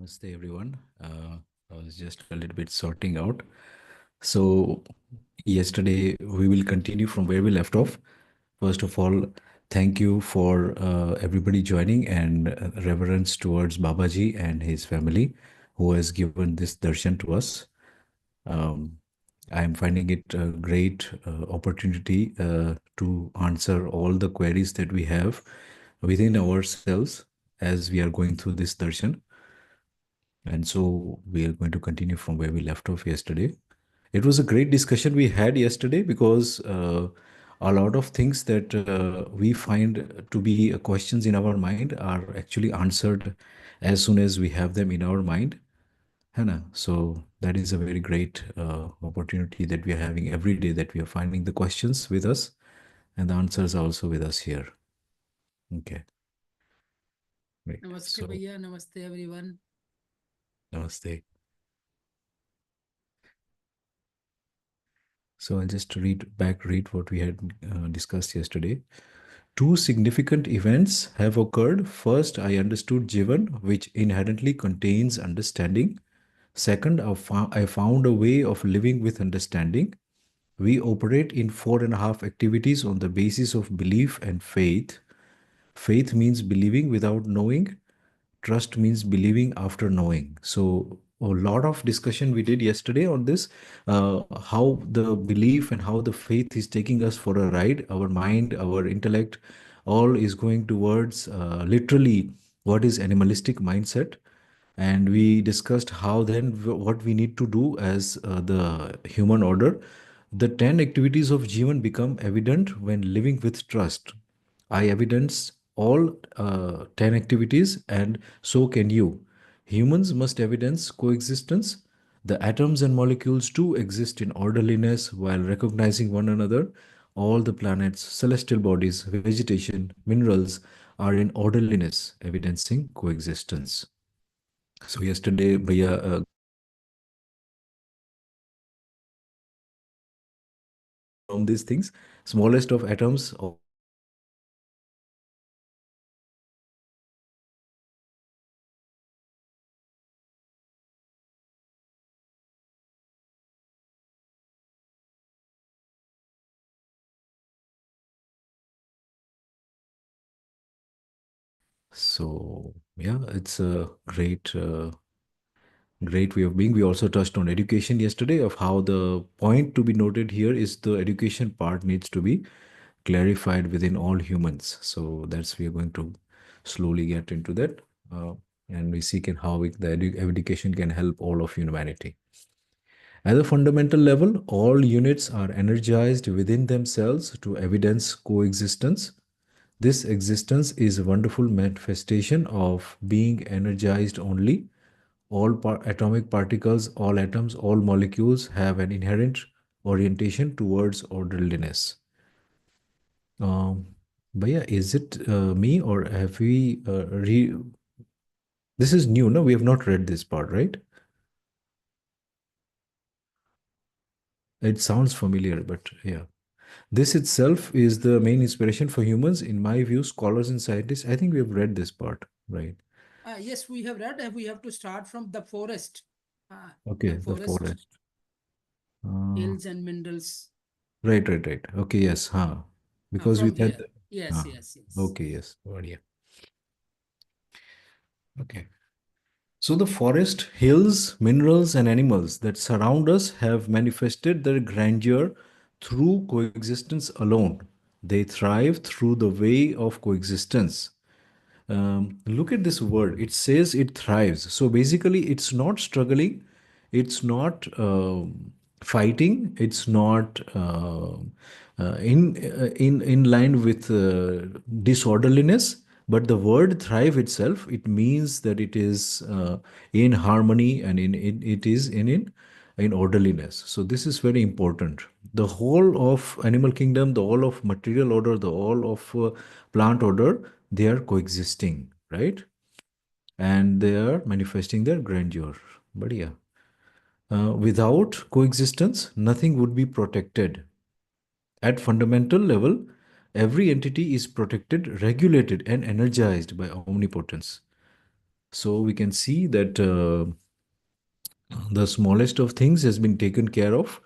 Namaste, everyone. I was just a little bit sorting out. So, yesterday we will continue from where we left off. First of all, thank you for everybody joining and reverence towards Babaji and his family who has given this darshan to us. Um, I am finding it a great opportunity to answer all the queries that we have within ourselves as we are going through this darshan. And so we are going to continue from where we left off yesterday. It was a great discussion we had yesterday because a lot of things that we find to be questions in our mind are actually answered as soon as we have them in our mind. Hannah. So that is a very great opportunity that we are having every day, that we are finding the questions with us and the answers are also with us here. Okay, great. Namaste, So, Bhaiya. Namaste, everyone. namaste. So I'll just read what we had discussed yesterday. Two significant events have occurred. First, I understood Jeevan, which inherently contains understanding. Second, I found a way of living with understanding. We operate in four and a half activities on the basis of belief and faith. Faith means believing without knowing. Trust means believing after knowing. So a lot of discussion we did yesterday on this, how the belief and how the faith is taking us for a ride. Our mind, our intellect, all is going towards literally what is animalistic mindset. And we discussed how then what we need to do as the human order. The 10 activities of Jivan become evident when living with trust. I evidence all 10 activities, and so can you. Humans must evidence coexistence. The atoms and molecules too exist in orderliness while recognizing one another. All the planets, celestial bodies, vegetation, minerals are in orderliness, evidencing coexistence. So yesterday, Bhaiya from these things, smallest of atoms, all the molecules exist in orderliness, evidencing coexistence. So yeah, it's a great way of being. We also touched on education yesterday, of how the point to be noted here is the education part needs to be clarified within all humans. So that's we are going to slowly get into that, uh, and we see can how education can help all of humanity. At a fundamental level, all units are energized within themselves to evidence coexistence. This existence is a wonderful manifestation of being energized only. All atomic particles, all atoms, all molecules have an inherent orientation towards orderliness. Um, but yeah, is it me or have we This is new, no? We have not read this part, right? It sounds familiar, but yeah. This itself is the main inspiration for humans, in my view, scholars and scientists. I think we have read this part, right? Yes, we have read. We have to start from the forest. The Okay, the forest, forest. Uh, hills, and minerals. right. Okay, yes, huh? Because we From said there. that. Yes, Huh. yes, yes. Okay, yes. Oh, yeah. Okay. So the forest, hills, minerals, and animals that surround us have manifested their grandeur through coexistence alone. They thrive through the way of coexistence. Look at this word. It says it thrives. So basically, it's not struggling, it's not fighting, it's not in line with disorderliness. But the word thrive itself, it means that it is in harmony and it is in orderliness. So this is very important. The whole of animal kingdom, the whole of material order, the whole of plant order, they are coexisting, right? And they are manifesting their grandeur. But yeah, without coexistence, nothing would be protected. At fundamental level, every entity is protected, regulated, and energized by omnipotence. So we can see that the smallest of things has been taken care of,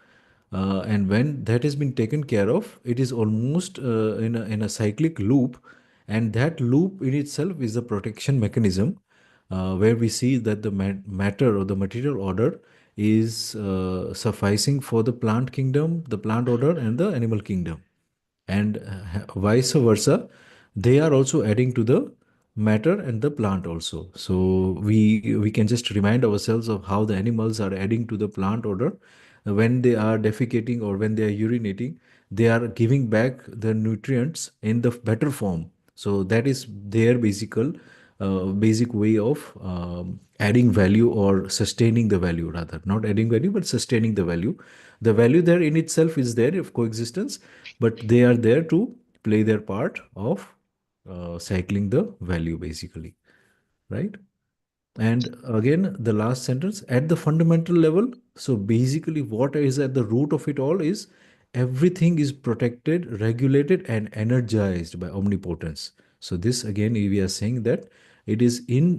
and when that has been taken care of, it is almost in a cyclic loop, and that loop in itself is a protection mechanism, where we see that the matter or the material order is sufficing for the plant kingdom, the plant order, and the animal kingdom, and vice versa. They are also adding to the matter and the plant also. So we can just remind ourselves of how the animals are adding to the plant order. When they are defecating or when they are urinating, they are giving back the nutrients in the better form. So that is their basic way of adding value or sustaining the value, rather not adding value but sustaining the value. The value there in itself is there of coexistence, but they are there to play their part of cycling the value, basically, right? And again, the last sentence, at the fundamental level. So basically, what is at the root of it all is everything is protected, regulated, and energized by omnipotence. So this again, we are saying that it is in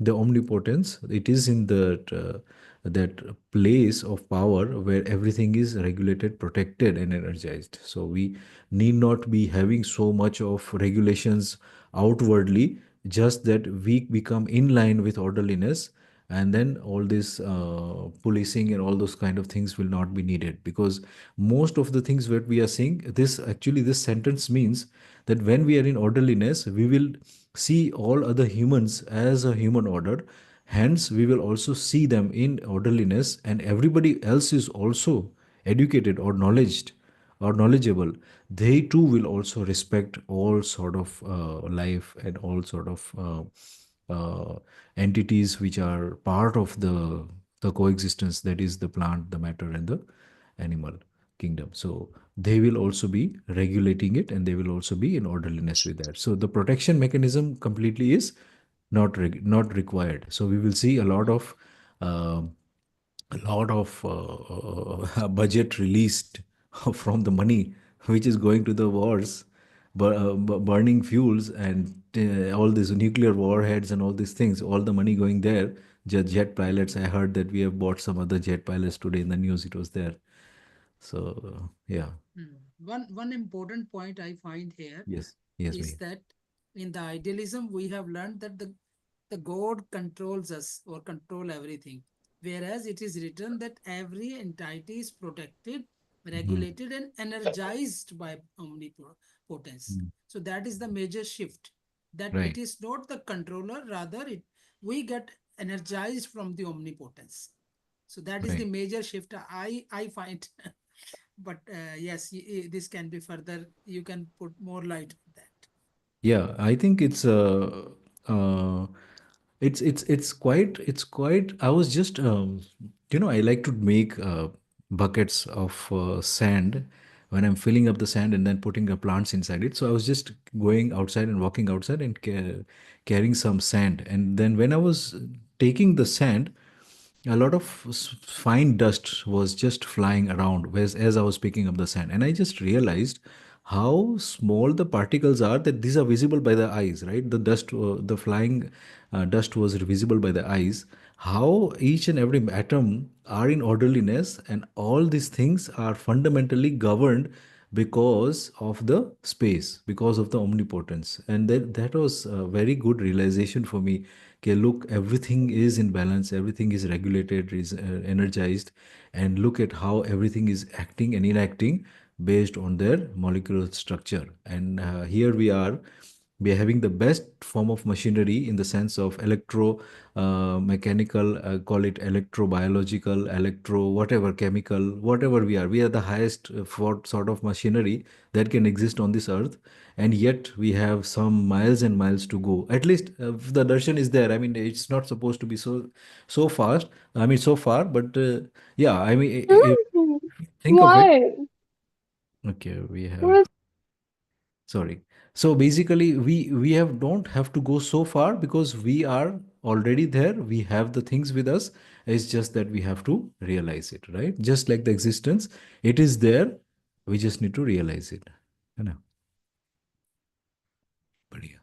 the omnipotence. It is in that place of power where everything is regulated, protected, and energized. So we need not be having so much of regulations outwardly, just that we become in line with orderliness, and then all this policing and all those kind of things will not be needed, because most of the things that we are seeing, this actually, this sentence means that when we are in orderliness, we will see all other humans as a human order. Hence we will also see them in orderliness, and everybody else is also educated or knowledgeable. They too will also respect all sort of life and all sort of entities which are part of the coexistence, that is the plant, the matter, and the animal kingdom. So they will also be regulating it, and they will also be in orderliness with that. So the protection mechanism completely is not required. So we will see uh, a lot of budget released from the money which is going to the wars, burning fuels, and all these nuclear warheads and all these things, all the money going there. Jet pilots, I heard that we have bought some other jet pilots today, in the news it was there. So yeah. One important point I find here Yes, yes, is me. that in the idealism we have learned that the God controls us or control everything, whereas it is written that every entity is protected, Mhm. regulated, and energized by omnipotence. Mm. So that is the major shift. That it Right, is not the controller, rather it we get energized from the omnipotence. So that is the right. major shift I find. But yes, this can be further. You can put more light on that. Yeah, I think uh, it's quite. I was just I like to make buckets of sand when I'm filling up the sand and then putting the plants inside it. So I was just going outside and walking outside and carrying some sand, and then when I was taking the sand, a lot of fine dust was just flying around as I was picking up the sand. And I just realized how small the particles are, that these are visible by the eyes, right? The flying dust was visible by the eyes. How each and every atom are in orderliness, and all these things are fundamentally governed because of the space, because of the omnipotence. And that was a very good realization for me. Okay, look, everything is in balance, everything is regulated, is energized, and look at how everything is acting and enacting based on their molecular structure. And here we are having the best form of machinery in the sense of electro mechanical, call it electrobiological, electro whatever, chemical, whatever. We are the highest for sort of machinery that can exist on this earth, and yet we have some miles and miles to go. At least the darshan is there. I mean, it's not supposed to be so fast, I mean so far, but yeah, I mean, if Hmm. you think of it. Why? Okay, we have, What? sorry. So basically, we have don't have to go so far, because we are already there. We have the things with us. It's just that we have to realize it, right? Just like the existence, it is there. We just need to realize it. है ना? बढ़िया.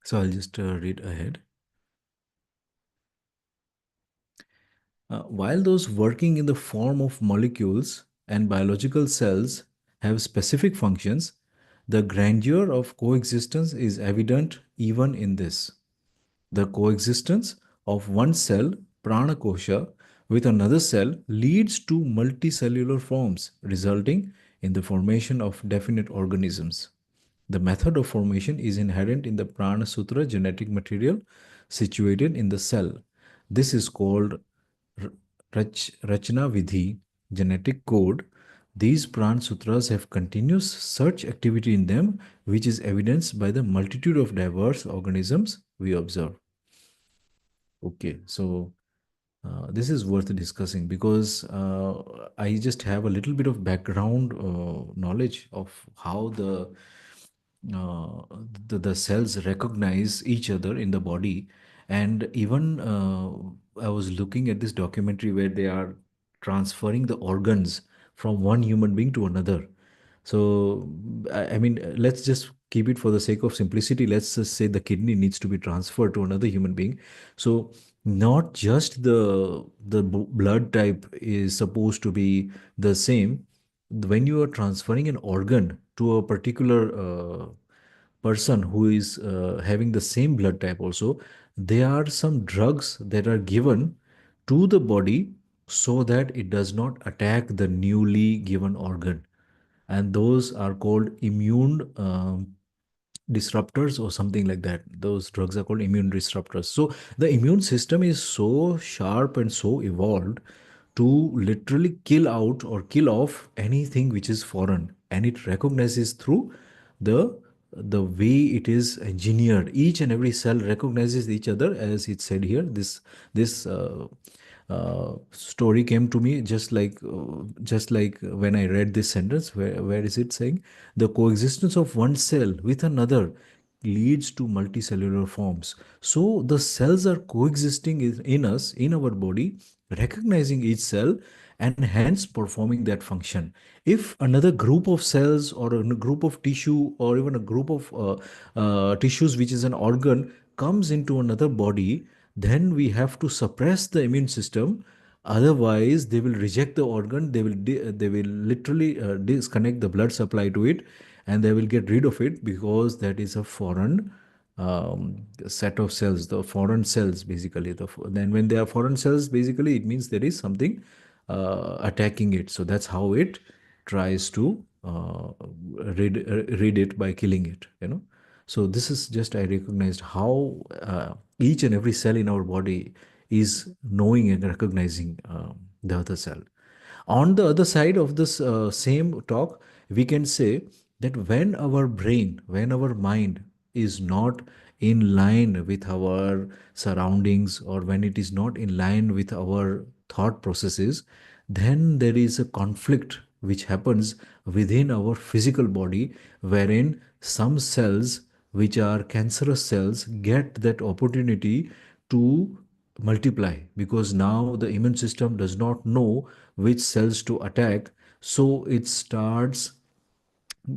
So I'll just read ahead. While those working in the form of molecules and biological cells have specific functions, the grandeur of coexistence is evident even in this. The coexistence of one cell, prana kosha, with another cell leads to multicellular forms, resulting in the formation of definite organisms. The method of formation is inherent in the Prana Sutra genetic material situated in the cell. This is called Rachna Vidhi, genetic code. These Pran Sutras have continuous search activity in them, which is evidenced by the multitude of diverse organisms we observe. Okay, so this is worth discussing because I just have a little bit of background knowledge of how uh, the cells recognize each other in the body. And even I was looking at this documentary where they are transferring the organs from one human being to another. So, I mean, let's just keep it for the sake of simplicity. Let's just say the kidney needs to be transferred to another human being. So, not just the blood type is supposed to be the same. When you are transferring an organ to a particular person who is having the same blood type also, there are some drugs that are given to the body so that it does not attack the newly given organ, and those are called immune disruptors or something like that. Those drugs are called immune disruptors. So the immune system is so sharp and so evolved to literally kill out or kill off anything which is foreign, and it recognizes through the the way it is engineered. Each and every cell recognizes each other, as it said here. This story came to me just like when I read this sentence. Where is it saying the coexistence of one cell with another leads to multicellular forms. So the cells are coexisting in us, in our body, recognizing each cell and hence performing that function. If another group of cells or a group of tissue or even a group of tissues, which is an organ, comes into another body, then we have to suppress the immune system. Otherwise they will reject the organ, they will literally disconnect the blood supply to it, and they will get rid of it because that is a foreign set of cells, the foreign cells basically. Then when they are foreign cells, basically it means there is something attacking it. So that's how it tries to rid it by killing it, you know. So this is just, I recognized how each and every cell in our body is knowing and recognizing the other cell. On the other side of this same talk, we can say that when our mind is not in line with our surroundings, or when it is not in line with our thought processes, then there is a conflict which happens within our physical body, wherein some cells, which are cancerous cells, get that opportunity to multiply, because now the immune system does not know which cells to attack. So it starts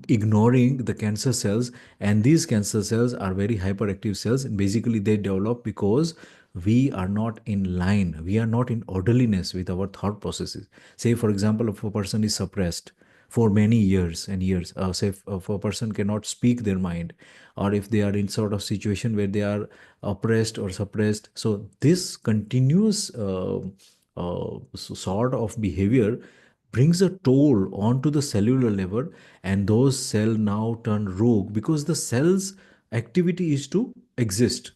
ignoring the cancer cells, and these cancer cells are very hyperactive cells, and basically they develop because we are not in line, we are not in orderliness with our thought processes. Say for example, if a person is suppressed for many years and years, say if a person cannot speak their mind, or if they are in sort of situation where they are oppressed or suppressed, so this continuous sort of behavior brings a toll onto the cellular level, and those cells now turn rogue because the cell's activity is to exist.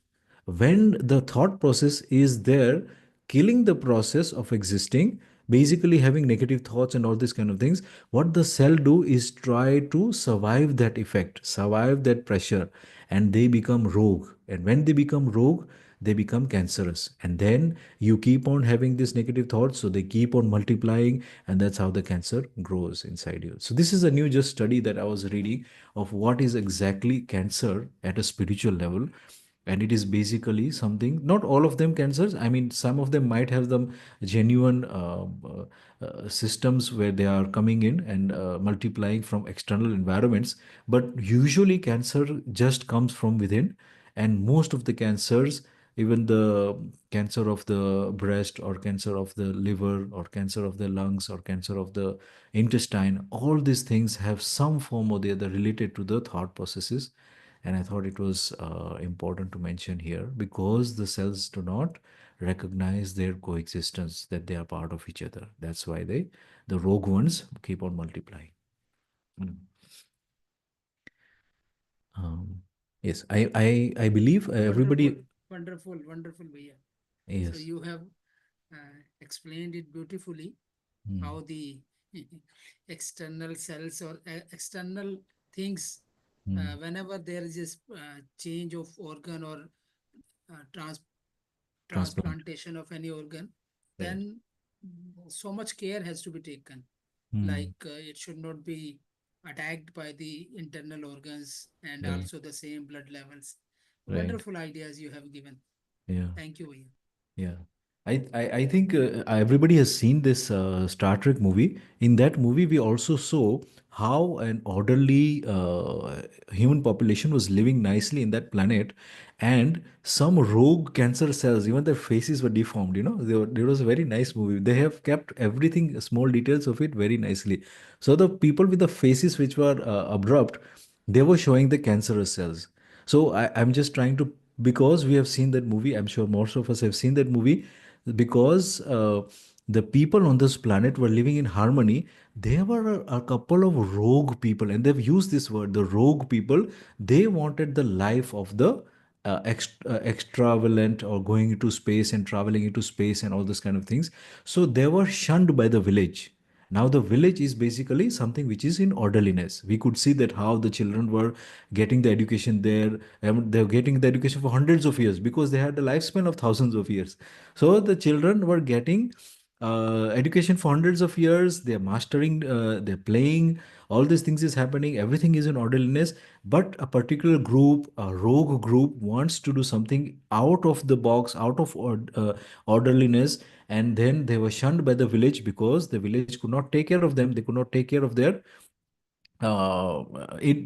When the thought process is there killing the process of existing, basically having negative thoughts and all these kind of things, what the cell do is try to survive that effect, survive that pressure, and they become rogue. And when they become rogue, they become cancerous, and then you keep on having these negative thoughts, so they keep on multiplying, and that's how the cancer grows inside you. So this is a new just study that I was reading of what is exactly cancer at a spiritual level. And it is basically something, not all of them cancers, I mean some of them might have them genuine systems where they are coming in and multiplying from external environments, but usually cancer just comes from within. And most of the cancers, even the cancer of the breast or cancer of the liver or cancer of the lungs or cancer of the intestine, all these things have some form or the other related to the thought processes. And I thought it was important to mention here because the cells do not recognize their coexistence, that they are part of each other. That's why the rogue ones keep on multiplying. Mm. Um, yes, I believe Wonderful, everybody. wonderful, wonderful, Bhaiya. So Yes. you have explained it beautifully Mm, how the external cells or external things, mm. whenever there is this change of organ or uh, trans- Transplant. transplantation of any organ, Right. then so much care has to be taken. Mm, Like it should not be attacked by the internal organs and right. also the same blood levels. Right. Wonderful ideas you have given. Yeah. Thank you, Bhaiya. Yeah. I think everybody has seen this Star Trek movie. In that movie, we also saw how an orderly human population was living nicely in that planet, and some rogue cancer cells, even their faces were deformed. There was a very nice movie. They have kept everything, small details of it, very nicely. So the people with the faces which were abrupt, they were showing the cancerous cells. So I'm just trying to, because we have seen that movie, I'm sure most of us have seen that movie, because the people on this planet were living in harmony. There were a couple of rogue people, and they've used this word, the rogue people. They wanted the life of the extravagant, or going into space and traveling into space and all those kind of things. So they were shunned by the village. Now the village is basically something which is in orderliness. We could see that how the children were getting the education there. They're getting the education for hundreds of years because they had a lifespan of thousands of years. So the children were getting education for hundreds of years. They're mastering, they're playing. All these things is happening. Everything is in orderliness. But a particular group, a rogue group, wants to do something out of the box, out of orderliness. And then they were shunned by the village because the village could not take care of them. They could not take care of their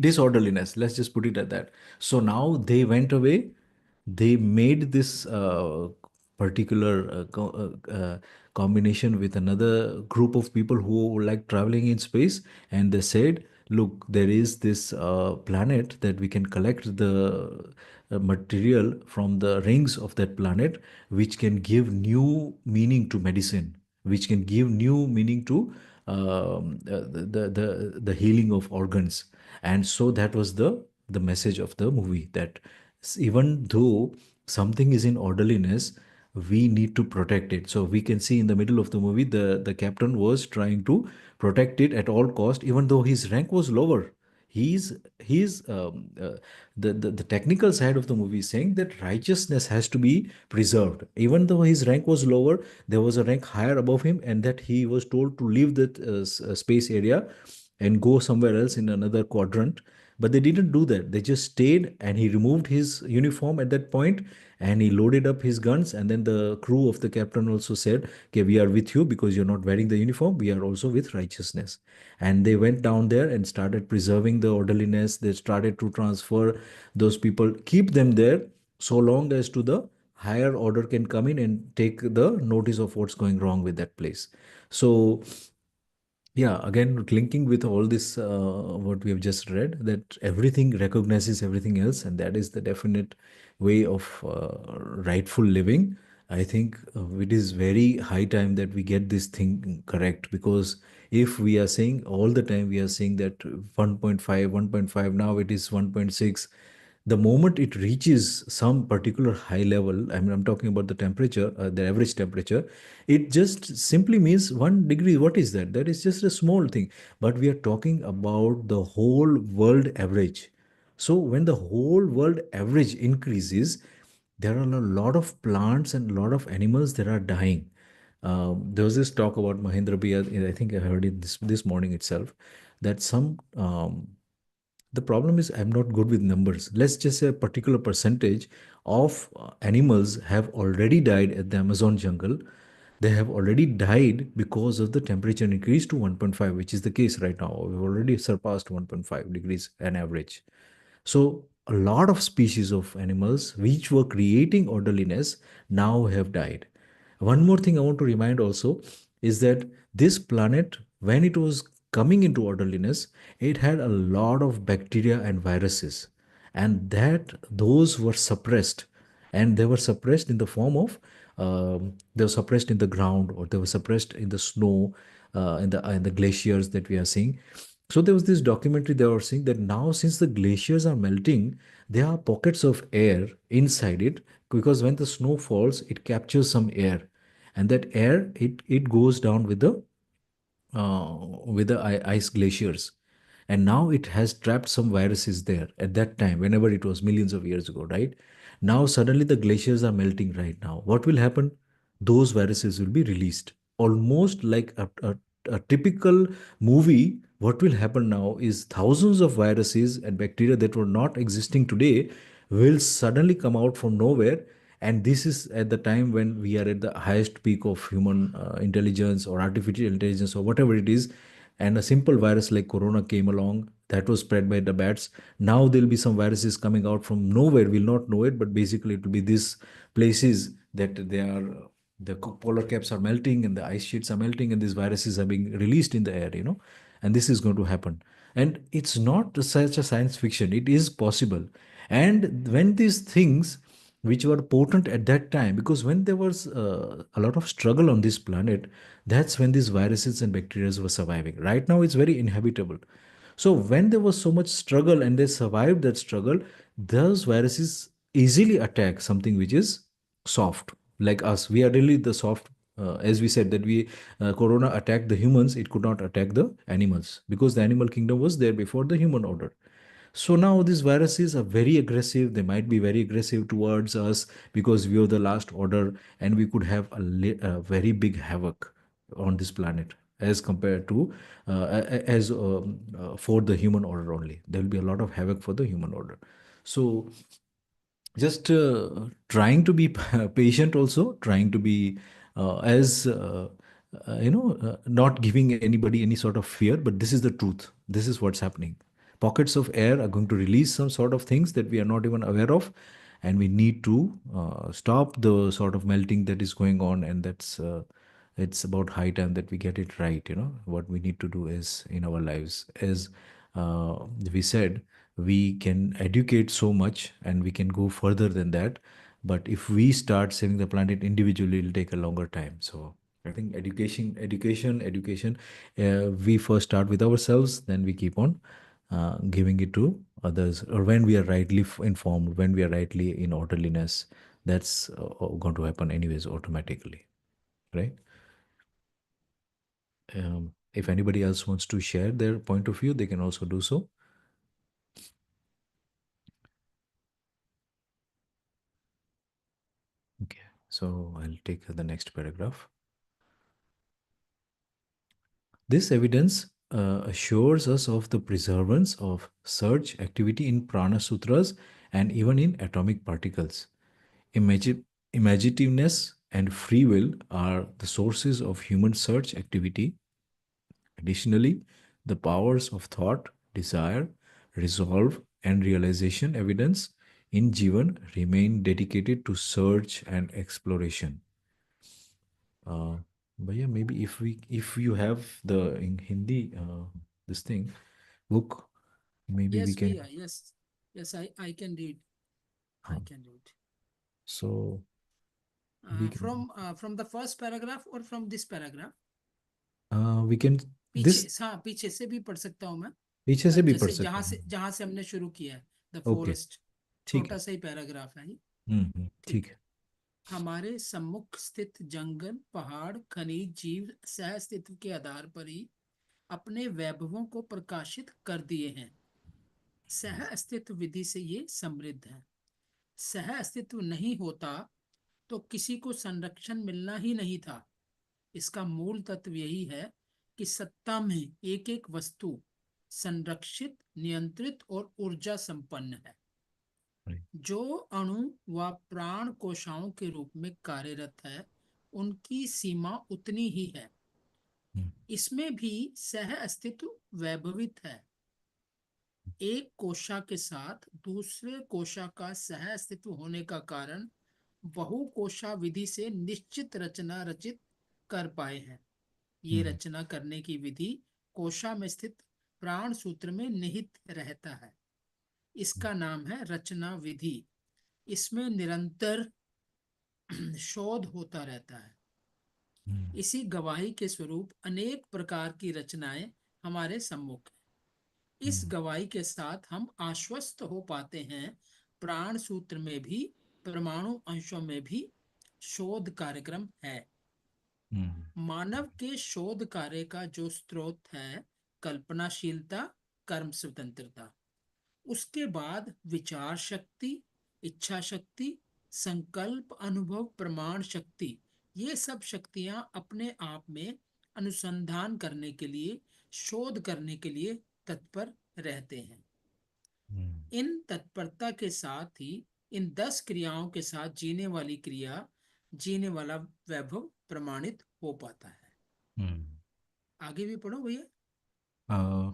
disorderliness. Let's just put it at that. So now they went away. They made this particular combination with another group of people who like traveling in space, and they said, look, there is this planet that we can collect the material from the rings of that planet, which can give new meaning to medicine, which can give new meaning to the healing of organs. And so that was the message of the movie, that even though something is in orderliness, we need to protect it. So we can see in the middle of the movie, the captain was trying to protect it at all cost, even though his rank was lower. He's the technical side of the movie is saying that righteousness has to be preserved. Even though his rank was lower, there was a rank higher above him, and that he was told to leave that space area and go somewhere else in another quadrant. But they didn't do that. They just stayed, and he removed his uniform at that point, and he loaded up his guns. And then the crew of the captain also said, okay, we are with you because you're not wearing the uniform. We are also with righteousness. And they went down there and started preserving the orderliness. They started to transfer those people, keep them there so long as to the higher order can come in and take the notice of what's going wrong with that place. So yeah, again, linking with all this, what we have just read, that everything recognizes everything else, and that is the definite way of rightful living. I think it is very high time that we get this thing correct, because if we are saying all the time, we are saying that 1.5, 1.5, now it is 1.6. The moment it reaches some particular high level, I mean, I'm talking about the temperature, the average temperature, it just simply means 1 degree. What is that? That is just a small thing. But we are talking about the whole world average. So when the whole world average increases, there are a lot of plants and a lot of animals that are dying. There was this talk about Mahendra Bhaiya, I think I heard it this morning itself, that some the problem is I'm not good with numbers. Let's just say a particular percentage of animals have already died at the Amazon jungle. They have already died because of the temperature increase to 1.5, which is the case right now. We've already surpassed 1.5 degrees an average. So a lot of species of animals which were creating orderliness now have died. One more thing I want to remind also is that this planet, when it was coming into orderliness, it had a lot of bacteria and viruses, and that those were suppressed, and they were suppressed in the form of they were suppressed in the ground, or they were suppressed in the snow, in the glaciers that we are seeing. So there was this documentary they were saying that now, since the glaciers are melting, there are pockets of air inside it, because when the snow falls, it captures some air, and that air, it goes down with the ice glaciers, and now it has trapped some viruses there at that time, whenever it was millions of years ago, right? Now suddenly the glaciers are melting right now. What will happen? Those viruses will be released, almost like a typical movie. What will happen now is thousands of viruses and bacteria that were not existing today will suddenly come out from nowhere. And this is at the time when we are at the highest peak of human intelligence or artificial intelligence or whatever it is. And a simple virus like corona came along that was spread by the bats. Now there'll be some viruses coming out from nowhere, we'll not know it, but basically it will be these places that they are, the polar caps are melting and the ice sheets are melting, and these viruses are being released in the air, and this is going to happen. And it's not such a science fiction, it is possible. And when these things which were potent at that time, because when there was a lot of struggle on this planet, that's when these viruses and bacteria were surviving. Right now it's very inhabitable. So when there was so much struggle and they survived that struggle, those viruses easily attack something which is soft, like us. We are really the soft. As we said that we corona attacked the humans, it could not attack the animals, because the animal kingdom was there before the human order. So now these viruses are very aggressive. They might be very aggressive towards us because we are the last order, and we could have a very big havoc on this planet as compared to as for the human order only. There will be a lot of havoc for the human order. So just trying to be patient, also trying to be as not giving anybody any sort of fear, but this is the truth. This is what's happening. Pockets of air are going to release some sort of things that we are not even aware of, and we need to stop the sort of melting that is going on. And that's it's about high time that we get it right. What we need to do is, in our lives, as we said, we can educate so much and we can go further than that, but if we start saving the planet individually, it'll take a longer time. So I think education, we first start with ourselves, then we keep on giving it to others, or when we are rightly informed, when we are rightly in orderliness, that's going to happen anyways automatically, right? If anybody else wants to share their point of view, they can also do so. Okay, so I'll take the next paragraph. This evidence assures us of the preservance of surge activity in prana sutras and even in atomic particles. Imaginativeness and free will are the sources of human search activity. Additionally, the powers of thought, desire, resolve, and realization evidence in Jeevan remain dedicated to search and exploration. Uh, but yeah, maybe if you have the in Hindi this thing book, maybe we Yes, can. yes, I can read. I Uh, can read. so we can From the first paragraph or from this paragraph? we can पीछे this हाँ पीछे से भी पढ़ सकता हूँ मैं। पीछे से भी पढ़ जैसे सकते हैं। जहां से हमने शुरू किया है, द ओके, फॉरेस्ट। ठीक है। छोटा सा ही पैराग्राफ है ये। ठीक ठीक। है। हमारे सम्मुख स्थित जंगल, पहाड़, खनिज, जीव सह अस्तित्व के आधार पर ही अपने वैभवों को प्रकाशित कर दिए हैं। सह अस्तित्व विधि से ये समृद्ध है। सह अस्तित्व नहीं होता तो किसी को संरक्षण मिलना ही नहीं था। इसका मूल तत्व यही है कि सत्ता में एक एक वस्तु संरक्षित, नियंत्रित और ऊर्जा संपन्न है। Right. जो अणु व प्राण कोशाओं के रूप में कार्यरत है, उनकी सीमा उतनी ही है। Mm. इसमें भी सह अस्तित्व वैभवित है। एक कोशा के साथ दूसरे कोशा का सह अस्तित्व होने का कारण बहु कोशा विधि से निश्चित रचना रचित कर पाए हैं। ये हम्म, रचना करने की विधि कोशा में स्थित प्राण सूत्र में निहित रहता है। इसका नाम है रचना विधि। इसमें निरंतर शोध होता रहता है। हम्म, इसी गवाही के स्वरूप अनेक प्रकार की रचनाएं हमारे सम्मुख हैं। इस हम्म, गवाही के साथ हम आश्वस्त हो पाते हैं, प्राण सूत्र में भी परमाणु अंशों में भी शोध कार्यक्रम है। हम्म, मानव के शोध कार्य का जो स्रोत है, कल्पनाशीलता, कर्म स्वतंत्रता। उसके बाद विचार शक्ति, इच्छा शक्ति, संकल्प, अनुभव, प्रमाण शक्ति, ये सब शक्तियां अपने आप में अनुसंधान करने के लिए, शोध करने के लिए तत्पर रहते हैं। हम्म, इन तत्परता के साथ ही इन 10 क्रियाओं के साथ जीने वाली क्रिया, जीने वाला वैभव प्रमाणित हो पाता है। हम्म। आगे भी पढ़ो भैया। Uh,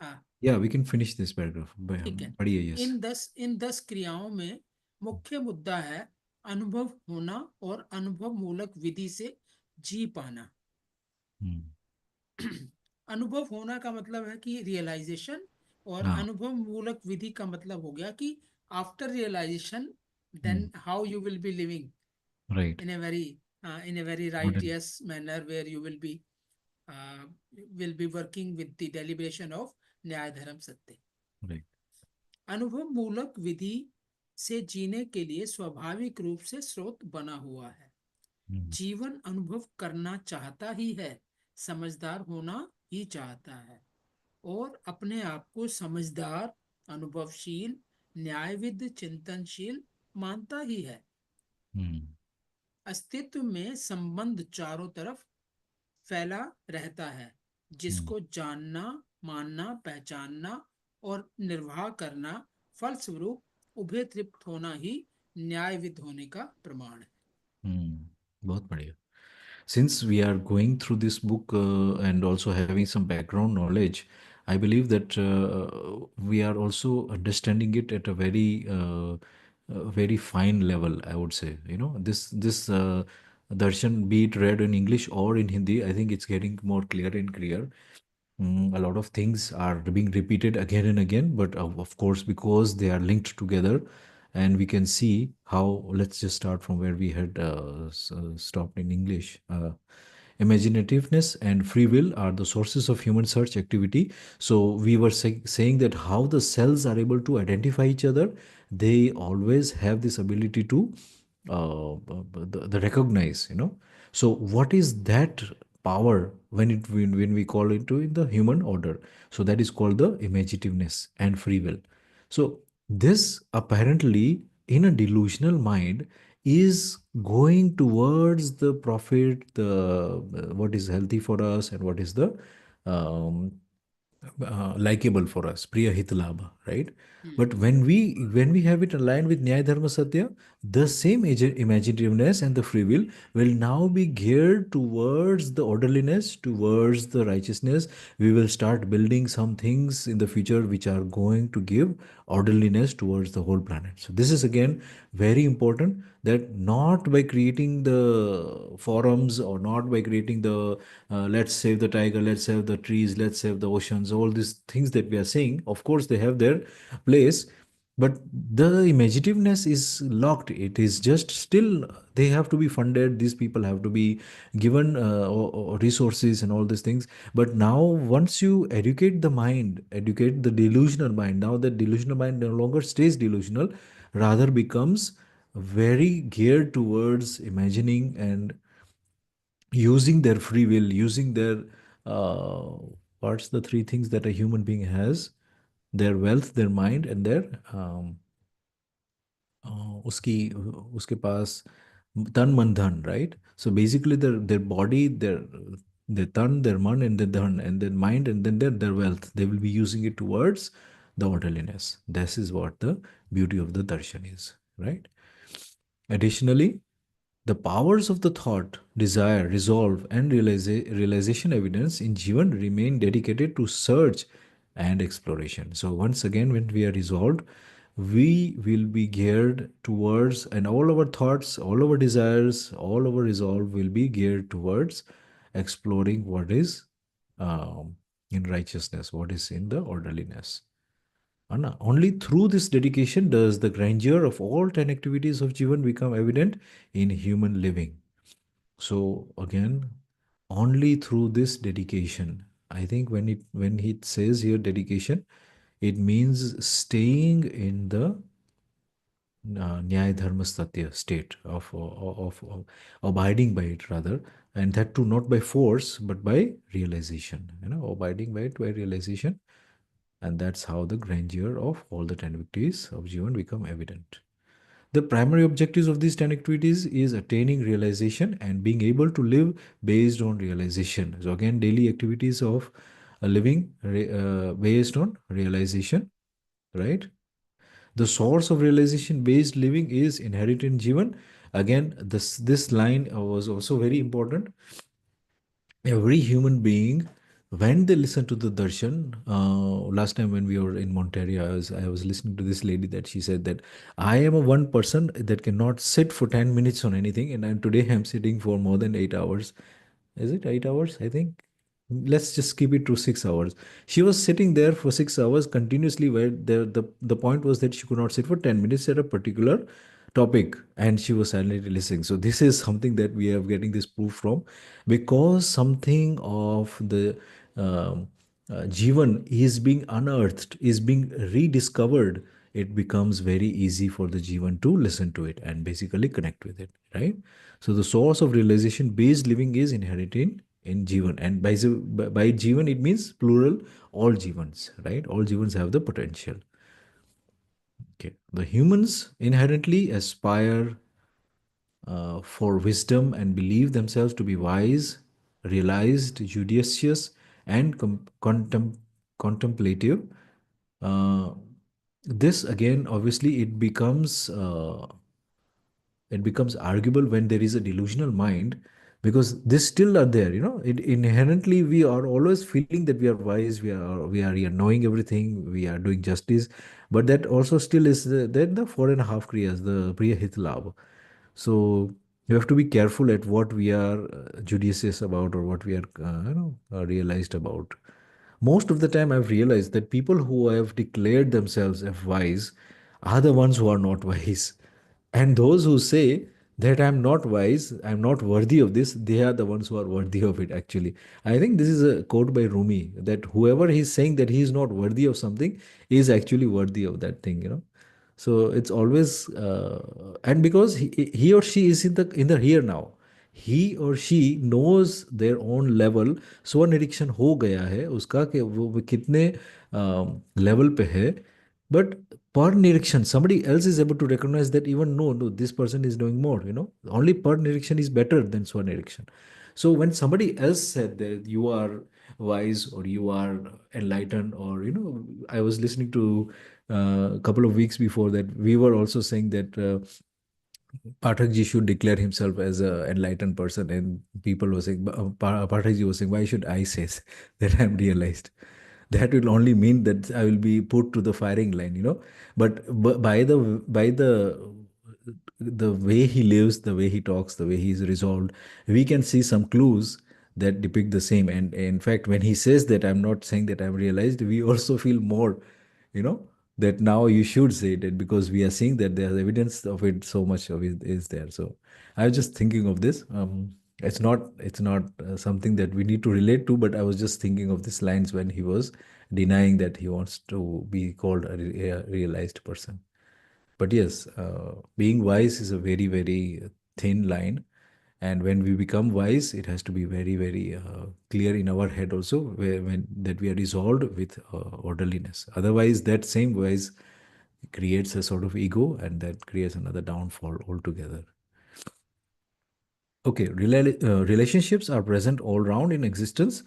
हाँ, yeah, we can finish this paragraph. ठीक है। बढ़िया, yes. इन दस क्रियाओं में मुख्य मुद्दा है अनुभव होना और अनुभव मूलक विधि से जी पाना। हम्म, अनुभव होना का मतलब है कि रियलाइजेशन, और हाँ, अनुभव मूलक विधि का मतलब हो गया कि after realization hmm, then how you will be living right. In a very in a very Modern, righteous manner where you will be working with the deliberation of न्याय धर्म सत्य। right. अनुभव मूलक विधि से जीने के लिए स्वाभाविक रूप से स्रोत बना हुआ है। हम्म, जीवन अनुभव करना चाहता ही है, समझदार होना ही चाहता है, और अपने आप को समझदार, अनुभवशील, न्यायविद, चिंतनशील मानता ही है। हम्म, अस्तित्व में संबंध चारों तरफ फैला रहता है, हम्म, जिसको जानना, मानना, पहचानना और निर्वाह करना, फलस्वरूप उभय तृप्त होना ही न्यायविद होने का प्रमाण है। बहुत बढ़िया. Since we are going through this book and also having some background knowledge, I believe that we are also understanding it at a very fine level. I would say, this darshan, be it read in English or in Hindi, I think it's getting more clear and clear. A lot of things are being repeated again and again, but of course, because they are linked together, and we can see how. Let's just start from where we had stopped in English. Imaginativeness and free will are the sources of human search activity. So we were saying that how the cells are able to identify each other, they always have this ability to the recognize, so what is that power when we call it to in the human order? So that is called the imaginativeness and free will. So this apparently in a delusional mind is going towards the profit, the what is healthy for us and what is the um, likable for us, priya hit labha, right? Hmm. But when we have it aligned with nyaya dharma satya, the same imaginativeness and the free will now be geared towards the orderliness, towards the righteousness. We will start building some things in the future which are going to give orderliness towards the whole planet. So this is again very important, that not by creating the forums or not by creating the let's save the tiger, let's save the trees, let's save the oceans, all these things that we are saying, of course they have their place, but the imaginativeness is locked. It is just still, they have to be funded, these people have to be given resources and all these things. But now once you educate the mind, educate the delusional mind, now that delusional mind no longer stays delusional, rather becomes very geared towards imagining and using their free will, using their uh, what's the three things that a human being has? Their wealth, their mind, and their उसकी उसके पास तन मन धन, right? So basically their body, their tan, their man, and their dhan, and their mind, and then their wealth, they will be using it towards the orderliness. This is what the beauty of the darshan is, right? Additionally, the powers of the thought, desire, resolve, and realization evidence in Jivan remain dedicated to search. and exploration. So once again, when we are resolved, we will be geared towards, and all our thoughts, all our desires, all our resolve will be geared towards exploring what is um, in righteousness, what is in the orderliness. And only through this dedication does the grandeur of all 10 activities of Jivan become evident in human living. So again, only through this dedication. I think when he says here dedication, it means staying in the Nyaya Dharma Satya state of abiding by it rather, and that too not by force but by realization. Abiding by it by realization, and that's how the grandeur of all the 10 activities of Jivan become evident. The primary objectives of these 10 activities is attaining realization and being able to live based on realization. So again, daily activities of living based on realization, right? The source of realization based living is inherent in Jivan. Again, this line was also very important. Every human being, when they listen to the darshan, last time when we were in Monteria, I was listening to this lady that she said that I am a one person that cannot sit for 10 minutes on anything, and today I'm sitting for more than 8 hours. Is it 8 hours? I think. Let's just keep it to 6 hours. She was sitting there for 6 hours continuously, where the point was that she could not sit for 10 minutes at a particular topic, and she was silently listening. So this is something that we are getting this proof from, because something of the Jivan is being unearthed, is being rediscovered. It becomes very easy for the Jivan to listen to it and basically connect with it, right? So the source of realization based living is inherent in Jivan. And by Jivan, it means plural, all Jivans, right? All Jivans have the potential. Okay. The humans inherently aspire for wisdom and believe themselves to be wise, realized, judicious, and contemplative. Uh, this again, obviously, it becomes arguable when there is a delusional mind, because this still are there. Inherently we are always feeling that we are wise, we are knowing everything, we are doing justice, but that also still is then the four and a half kriyas, the priya hit labh. So you have to be careful at what we are judicious about, or what we are realized about. Most of the time I've realized that people who have declared themselves as wise are the ones who are not wise. And those who say that I'm not wise, I'm not worthy of this, they are the ones who are worthy of it, actually. I think this is a quote by Rumi, that whoever he's saying that he is not worthy of something is actually worthy of that thing. So it's always, and because he or she is in the here now, he or she knows their own level. स्वनिरीक्षण हो गया है उसका कि वो कितने level पे है. But per nirikshan, somebody else is able to recognize that, even no, this person is doing more. Only per nirikshan is better than swanirikshan. So when somebody else said that you are wise, or you are enlightened, or I was listening to a couple of weeks before that, we were also saying that Pathak ji should declare himself as an enlightened person, and people were saying, Pathak ji was saying, why should I say that I'm realized? That will only mean that I will be put to the firing line. But by the way he lives, the way he talks, the way he's resolved, we can see some clues that depict the same. And in fact, when he says that I'm not saying that I'm realized, we also feel more, you know, that now you should say that, because we are seeing that there's evidence of it, so much of it is there. So I was just thinking of this. It's not something that we need to relate to, but I was just thinking of these lines when he was denying that he wants to be called a realized person. But yes, being wise is a very, very thin line. And when we become wise, it has to be very, very clear in our head also, when that we are resolved with orderliness. Otherwise, that same wise creates a sort of ego, and that creates another downfall altogether. Okay, relationships are present all around in existence.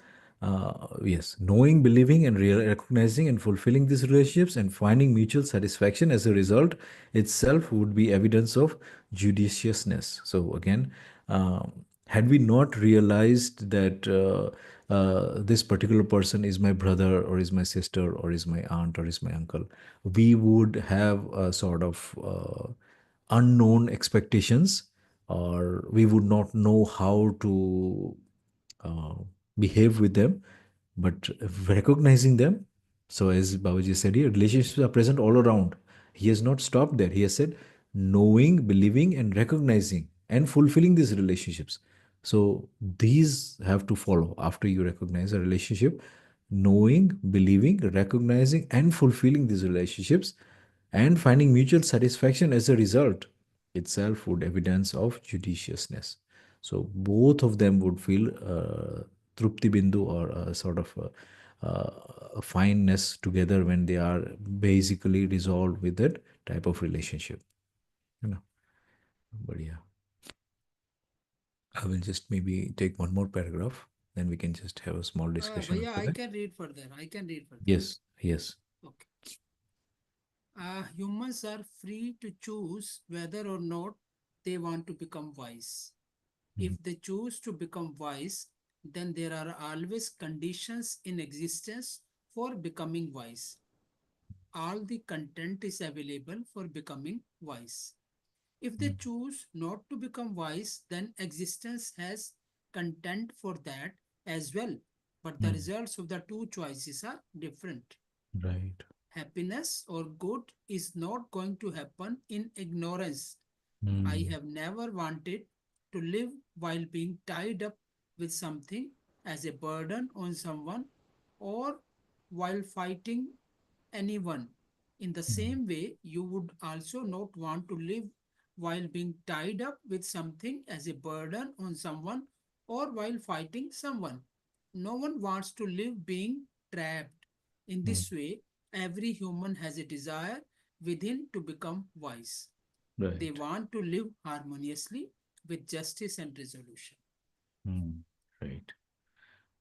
Yes, knowing, believing, and recognizing and fulfilling these relationships and finding mutual satisfaction as a result itself would be evidence of judiciousness. So again, had we not realized that this particular person is my brother or is my sister or is my aunt or is my uncle, we would have a sort of unknown expectations, or we would not know how to uh, behave with them. But recognizing them, so as Babaji said here, relationships are present all around. He has not stopped there. He has said knowing, believing, and recognizing and fulfilling these relationships. So these have to follow after you recognize a relationship: knowing, believing, recognizing, and fulfilling these relationships, and finding mutual satisfaction as a result itself would evidence of judiciousness. So both of them would feel trupti bindu, or a sort of a fineness together when they are basically resolved with that type of relationship. You know, but yeah, I will just maybe take one more paragraph, then we can just have a small discussion Bhaiya, after I that. can read further. I can read further. Yes, yes. Okay. Humans are free to choose whether or not they want to become wise. Mm, If they choose to become wise, then there are always conditions in existence for becoming wise. All the content is available for becoming wise. If they mm, choose not to become wise, then existence has content for that as well. But the mm. results of the two choices are different. Right. Happiness or good is not going to happen in ignorance. I Mm, have never wanted to live while being tied up with something as a burden on someone, or while fighting anyone. In the mm, same way, you would also not want to live while being tied up with something as a burden on someone, or while fighting someone. No one wants to live being trapped. In mm. this way, every human has a desire within to become wise. They Right. want to live harmoniously with justice and resolution. Mm. Right.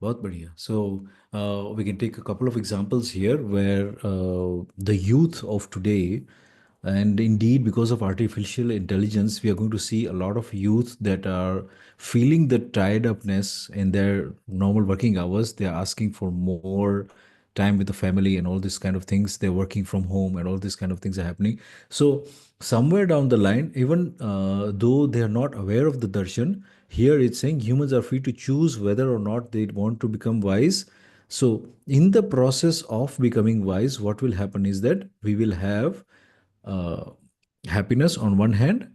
बहुत बढ़िया. So we can take a couple of examples here where the youth of today, and indeed because of artificial intelligence, we are going to see a lot of youth that are feeling the tied upness in their normal working hours. They are asking for more time with the family and all these kind of things. They're working from home and all these kind of things are happening. So somewhere down the line, even though they are not aware of the darshan, here it's saying humans are free to choose whether or not they want to become wise. So in the process of becoming wise, what will happen is that we will have uh, happiness on one hand,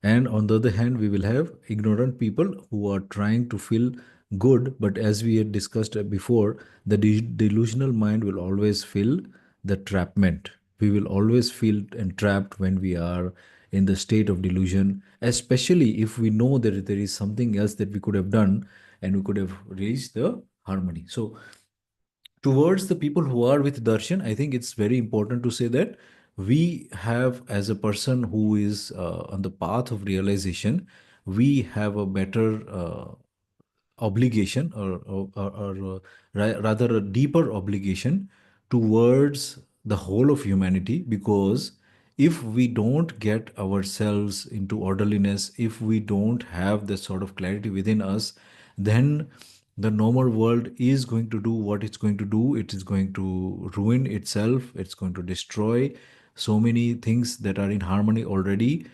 and on the other hand we will have ignorant people who are trying to feel good. But as we had discussed before, the delusional mind will always feel the trapment. We will always feel entrapped when we are in the state of delusion, especially if we know that there is something else that we could have done and we could have reached the harmony. So towards the people who are with darshan, I think it's very important to say that we have, as a person who is on the path of realization, we have a better obligation, or rather a deeper obligation towards the whole of humanity. Because if we don't get ourselves into orderliness, if we don't have the sort of clarity within us, then the normal world is going to do what it's going to do. It is going to ruin itself. It's going to destroy so many things that are in harmony already.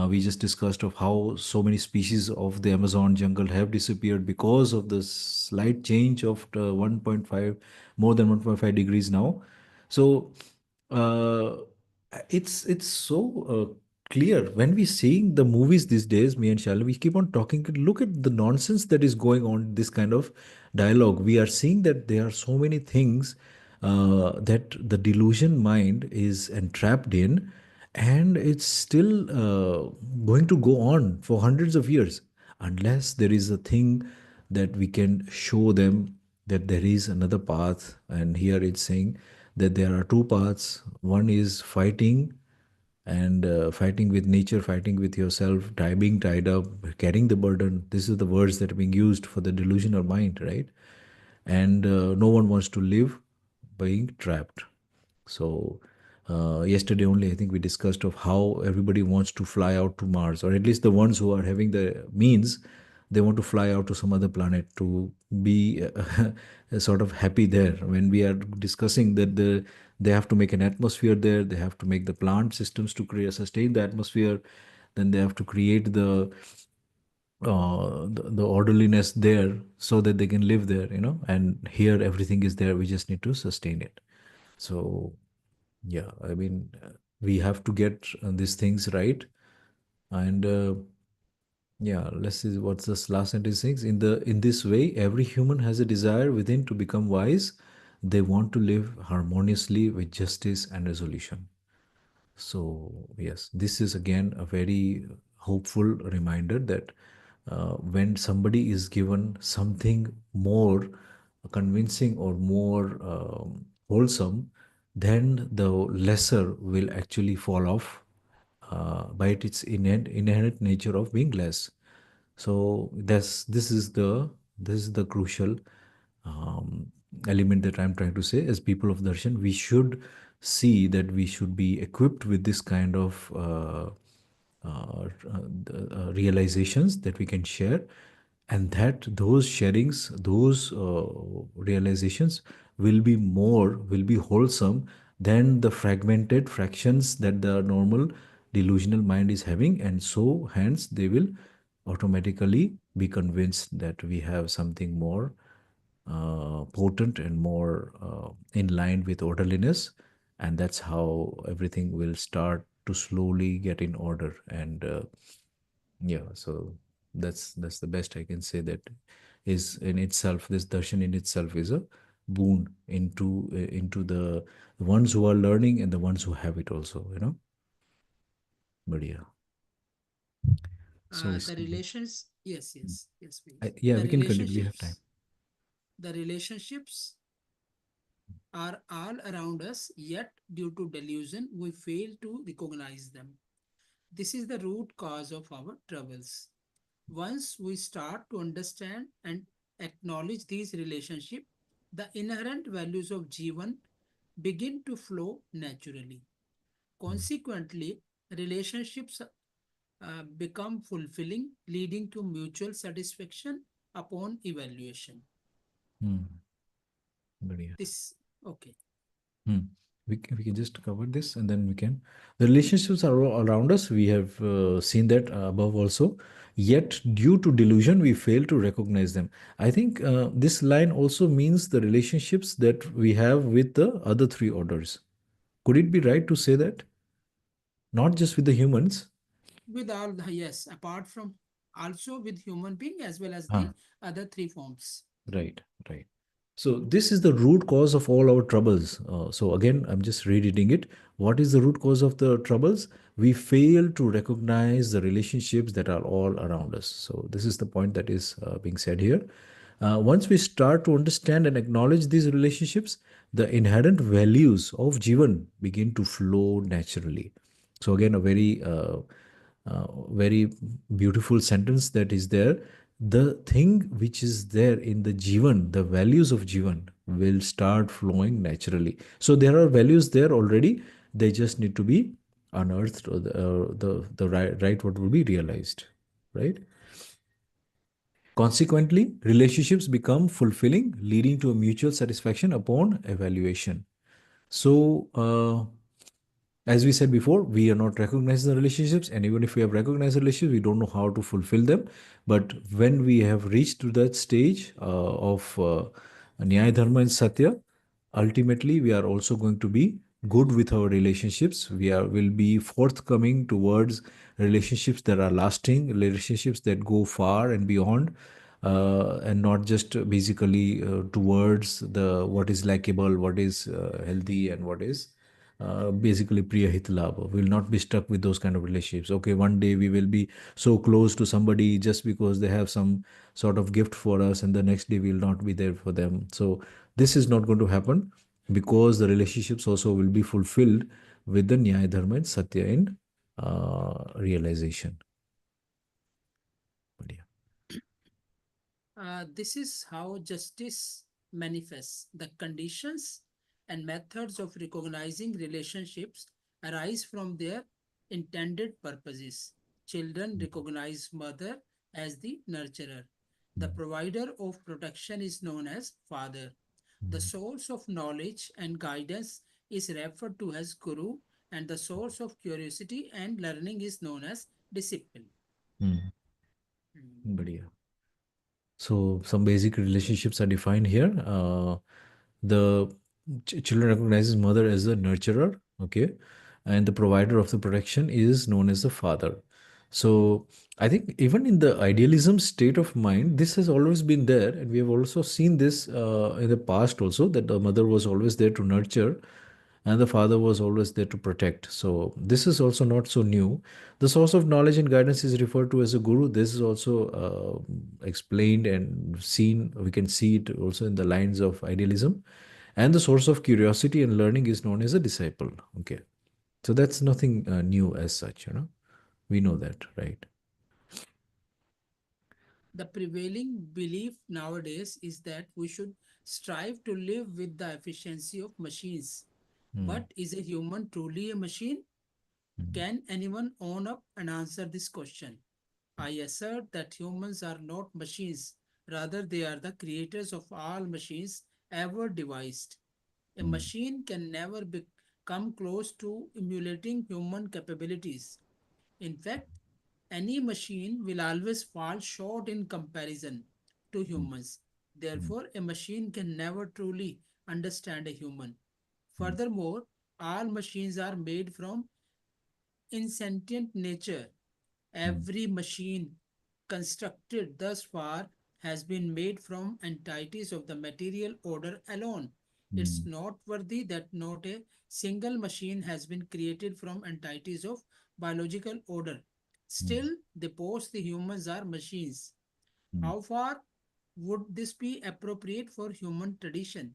We just discussed of how so many species of the Amazon jungle have disappeared because of the slight change of the 1.5, more than 1.5 degrees now. So uh, it's so clear when we seeing the movies these days. Me and Shalini, we keep on talking. Look at the nonsense that is going on. This kind of dialogue, we are seeing that there are so many things that the delusion mind is entrapped in, and it's still going to go on for hundreds of years unless there is a thing that we can show them that there is another path. And here it's saying that there are two paths. One is fighting, and fighting with nature, fighting with yourself, being tied up, carrying the burden. This is the words that are being used for the delusional mind, right? And no one wants to live being trapped. So yesterday only, I think we discussed of how everybody wants to fly out to Mars, or at least the ones who are having the means. they want to fly out to some other planet to be sort of happy there. When we are discussing that they have to make an atmosphere there, they have to make the plant systems to create sustain the atmosphere, then they have to create the orderliness there so that they can live there, and here everything is there, we just need to sustain it. So yeah, I mean, we have to get these things right. And yeah, let's see what's this last sentence says. In this way, every human has a desire within to become wise. They want to live harmoniously with justice and resolution. So, yes, this is again a very hopeful reminder that when somebody is given something more convincing or more wholesome, then the lesser will actually fall off by its inherent nature of being less. So this is the crucial um, element that I'm trying to say. As people of darshan, we should see that we should be equipped with this kind of realizations that we can share, and that those sharings, those realizations will be wholesome than the fragmented fractions that the normal delusional mind is having, and so hence they will automatically be convinced that we have something more potent and more in line with orderliness, and that's how everything will start to slowly get in order. And yeah, so that's the best I can say. That is in itself, this darshan in itself is a boon into the ones who are learning and the ones who have it also. But yeah, so The relations, yes, yes, yes, please. yeah, The we can continue, we have time. relationships, the relationships are all around us, yet due to delusion, we fail to recognize them. This is the root cause of our troubles. Once we start to understand and acknowledge these relationships, the inherent values of Jeevan begin to flow naturally. Consequently, relationships become fulfilling, leading to mutual satisfaction upon evaluation. Hmm. But yeah. This, okay. Hmm. We can just cover this and then we can. The relationships are all around us. We have seen that above also. Yet, due to delusion, we fail to recognize them. I think this line also means the relationships that we have with the other three orders. Could it be right to say that? Not just with the humans. With all the, yes, apart from also with human being as well as Ah, the other three forms. right, right. So this is the root cause of all our troubles. So again, I'm just rereading it. What is the root cause of the troubles? We fail to recognize the relationships that are all around us. So this is the point that is being said here. Once we start to understand and acknowledge these relationships, the inherent values of Jivan begin to flow naturally. So again, a very beautiful sentence that is there. The thing which is there in the Jivan, the values of Jivan, will start flowing naturally. So there are values there already. They just need to be unearthed, or the right what will be realized, right? Consequently, relationships become fulfilling, leading to a mutual satisfaction upon evaluation. So, as we said before, we are not recognizing the relationships, and even if we have recognized relationships, we don't know how to fulfill them. But when we have reached to that stage of Nyaya, Dharma, and Satya, ultimately we are also going to be good with our relationships. We will be forthcoming towards relationships that are lasting, relationships that go far and beyond, and not just basically towards the what is likable, what is healthy, and what is basically priya hit labha. We will not be stuck with those kind of relationships. Okay, one day we will be so close to somebody just because they have some sort of gift for us, and the next day we will not be there for them. So this is not going to happen, because the relationships also will be fulfilled with the Nyaya, Dharma, and Satya in realization. But yeah. This is how justice manifests. The conditions and methods of recognizing relationships arise from their intended purposes. Children recognize mother as the nurturer. The provider of protection is known as father. The mm, source of knowledge and guidance is referred to as guru, and the source of curiosity and learning is known as disciple. mm. Hmm. बढ़िया. So some basic relationships are defined here. The children recognizes mother as the nurturer, okay, and the provider of the protection is known as the father. So I think even in the idealism state of mind, this has always been there, and we have also seen this in the past also, that the mother was always there to nurture, and the father was always there to protect. So this is also not so new. The source of knowledge and guidance is referred to as a guru. This is also explained and seen. We can see it also in the lines of idealism. And the source of curiosity and learning is known as a disciple. Okay, so that's nothing new as such. We know that, right? The prevailing belief nowadays is that we should strive to live with the efficiency of machines. Mm, But is a human truly a machine? mm, Can anyone own up and answer this question? I assert that humans are not machines, rather, they are the creators of all machines ever devised. A mm, machine can never come close to emulating human capabilities. In fact, any machine will always fall short in comparison to mm, humans. mm, Therefore, a machine can never truly understand a human. mm, Furthermore, all machines are made from insentient nature. mm, Every machine constructed thus far has been made from entities of the material order alone. It's mm, noteworthy that not a single machine has been created from entities of biological order. mm, Still, they pose the humans are machines. mm, How far would this be appropriate for human tradition?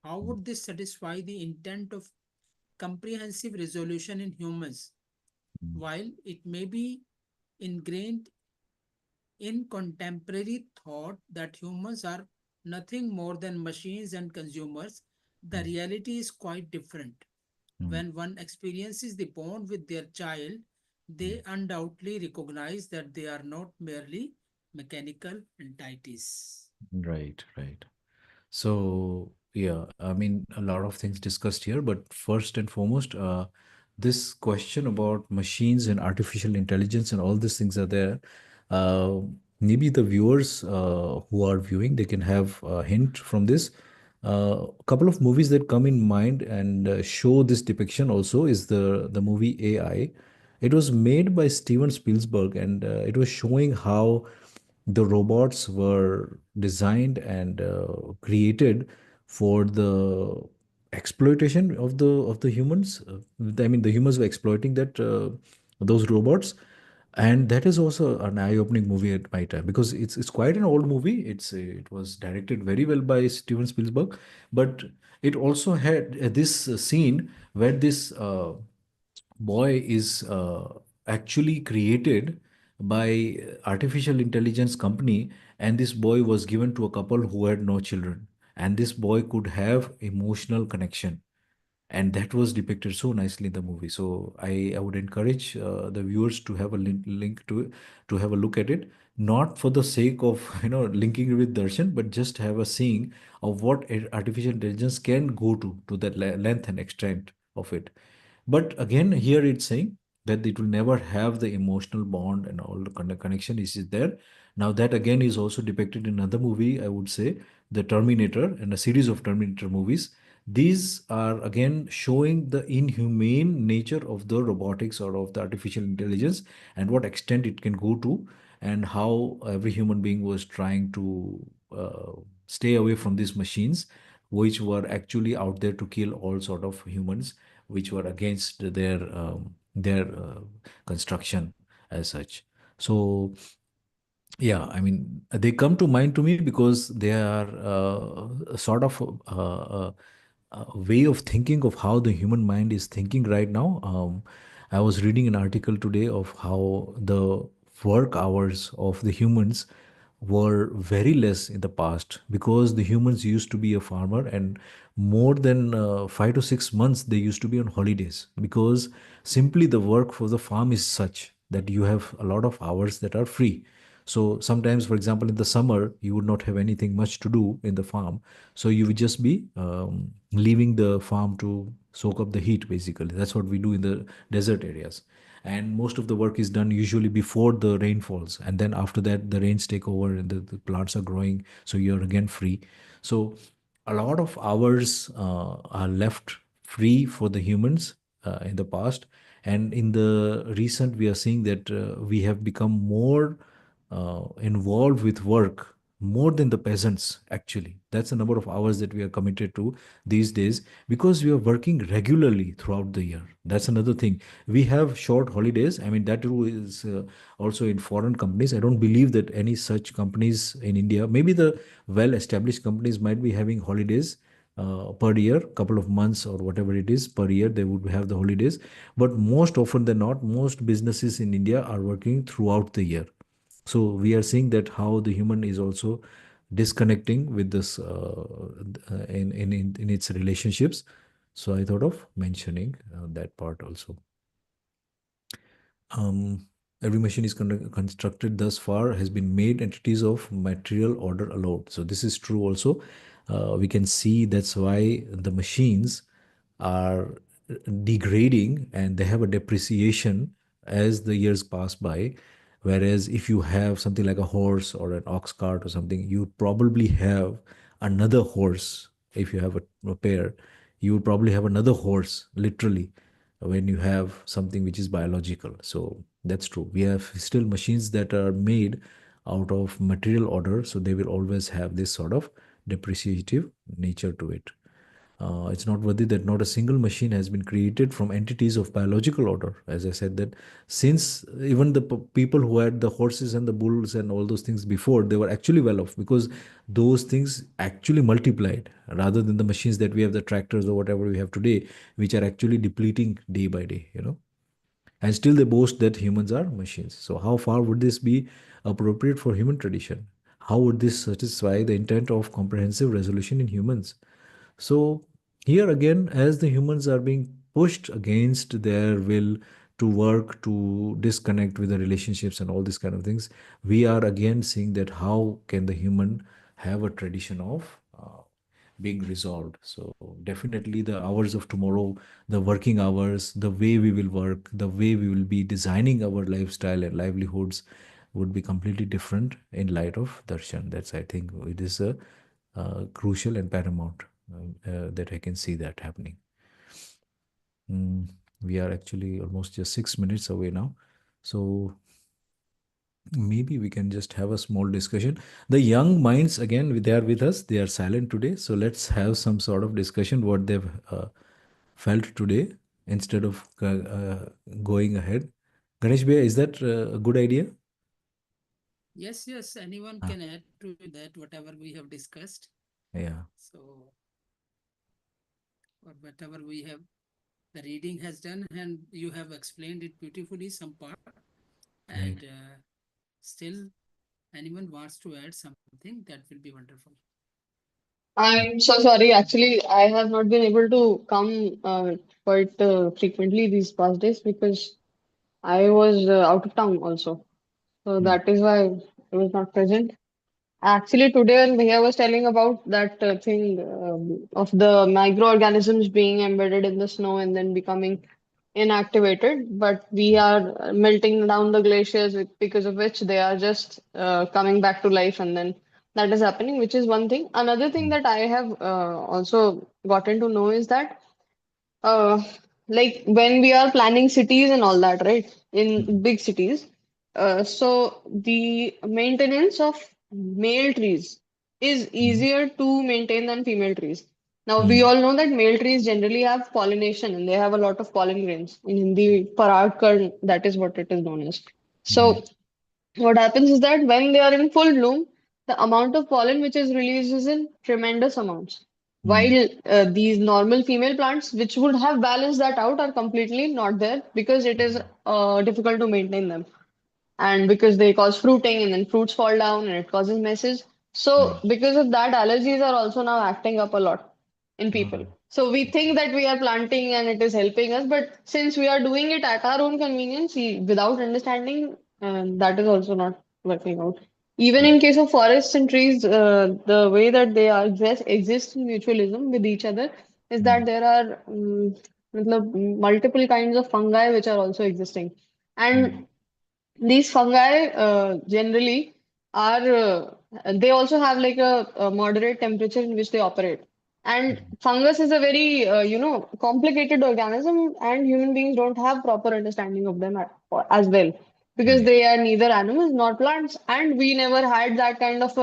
How mm, would this satisfy the intent of comprehensive resolution in humans? mm, While it may be ingrained in contemporary thought that humans are nothing more than machines and consumers, the mm, reality is quite different. mm, When one experiences the bond with their child, mm. they undoubtedly recognize that they are not merely mechanical entities. Right, right. So, yeah, I mean, a lot of things discussed here, but first and foremost, this question about machines and artificial intelligence and all these things are there. Uh, Maybe the viewers who are viewing, they can have a hint from this. A couple of movies that come in mind and show this depiction also is the movie AI. It was made by Steven Spielberg, and it was showing how the robots were designed and created for the exploitation of the humans. I mean, the humans were exploiting that those robots, and that is also an eye-opening movie at my time, because it's quite an old movie. It was directed very well by Steven Spielberg, but it also had this scene where this boy is actually created by artificial intelligence company, and this boy was given to a couple who had no children, and this boy could have emotional connection, and that was depicted so nicely in the movie. So I would encourage the viewers to have a link to it, to have a look at it, not for the sake of linking it with darshan, but just have a seeing of what artificial intelligence can go to that length and extent of it. But again, here it's saying that it will never have the emotional bond and all the connection is there. Now that again is also depicted in another movie, I would say, the Terminator, and a series of Terminator movies. These are again showing the inhumane nature of the robotics or of the artificial intelligence, and what extent it can go to, and how every human being was trying to stay away from these machines, which were actually out there to kill all sort of humans, which were against their construction as such. So yeah, I mean, they come to mind to me because they are a sort of a way of thinking of how the human mind is thinking right now. I was reading an article today of how the work hours of the humans were very less in the past, because the humans used to be a farmer, and more than 5 to 6 months they used to be on holidays, because simply the work for the farm is such that you have a lot of hours that are free. So sometimes, for example, in the summer, you would not have anything much to do in the farm. So you would just be leaving the farm to soak up the heat, basically. That's what we do in the desert areas. And most of the work is done usually before the rain falls. And then after that, the rains take over and the plants are growing. So you're again free. So a lot of hours are left free for the humans in the past. And in the recent, we are seeing that we have become more involved with work more than the peasants, actually. That's the number of hours that we are committed to these days because we are working regularly throughout the year. That's another thing. We have short holidays. I mean, that too is also in foreign companies. I don't believe that any such companies in India, maybe the well established companies might be having holidays per year, couple of months or whatever it is per year, they would have the holidays. But most often than not, most businesses in India are working throughout the year. So we are seeing that how the human is also disconnecting with this in its relationships. So I thought of mentioning that part also. um, every machine is constructed thus far has been made entities of material order allowed. So this is true also. We can see that's why the machines are degrading and they have a depreciation as the years pass by. Whereas if you have something like a horse or an ox cart or something, you probably have another horse. If you have a pair, you would probably have another horse, literally, when you have something which is biological. So that's true. We have still machines that are made out of material order, so they will always have this sort of depreciative nature to it. It's not worthy that not a single machine has been created from entities of biological order. As I said, that since even the people who had the horses and the bulls and all those things before, they were actually well off because those things actually multiplied rather than the machines that we have, the tractors or whatever we have today, which are actually depleting day by day, and still they boast that humans are machines. So how far would this be appropriate for human tradition? How would this satisfy the intent of comprehensive resolution in humans? So here again, as the humans are being pushed against their will to work, to disconnect with the relationships and all these kind of things, we are again seeing that how can the human have a tradition of being resolved. So definitely the hours of tomorrow, the working hours, the way we will work, the way we will be designing our lifestyle and livelihoods would be completely different in light of darshan. That's, I think, it is a crucial and paramount that I can see that happening. Mm, we are actually almost just 6 minutes away now. So maybe we can just have a small discussion. The young minds, again, they are with us. They are silent today. So let's have some sort of discussion what they've felt today instead of going ahead. Ganesh Bhaiya, is that a good idea? Yes, yes, anyone Ah, can add to that, whatever we have discussed. yeah, So, or whatever we have, the reading has done, and you have explained it beautifully, some part. And right. still, anyone wants to add something, that will be wonderful. I'm so sorry. Actually, I have not been able to come quite frequently these past days because I was out of town also. So Mm, that is why I was not present. Actually, today Bhaiya was telling about that thing of the microorganisms being embedded in the snow and then becoming inactivated. But we mm, are melting down the glaciers because of which they are just coming back to life, and then that is happening, which is one thing. Another thing mm, that I have also gotten to know is that uh, like when we are planning cities and all that, right? In mm, big cities, so the maintenance of male trees is mm, easier to maintain than female trees. Now we mm, all know that male trees generally have pollination and they have a lot of pollen grains. In Hindi, parag, that is what it is known as. right. So what happens is that when they are in full bloom, the amount of pollen which is released is in tremendous amounts. Mm, While these normal female plants, which would have balanced that out, are completely not there because it is difficult to maintain them. And because they cause fruiting and then fruits fall down and it causes messes. So, right. because of that, allergies are also now acting up a lot in people. Ah, So, we think okay. that we are planting and it is helping us, but since we are doing it at our own convenience, without understanding, that is also not. working out. Even Mm, in case of forests and trees, the way that they are exist in mutualism with each other is that mm, there are multiple kinds of fungi which are also existing. mm, And these fungi generally are they also have like a moderate temperature in which they operate. And mm, fungus is a very complicated organism, and human beings don't have proper understanding of them as well, because right, they are neither animals nor plants, and we never had that kind of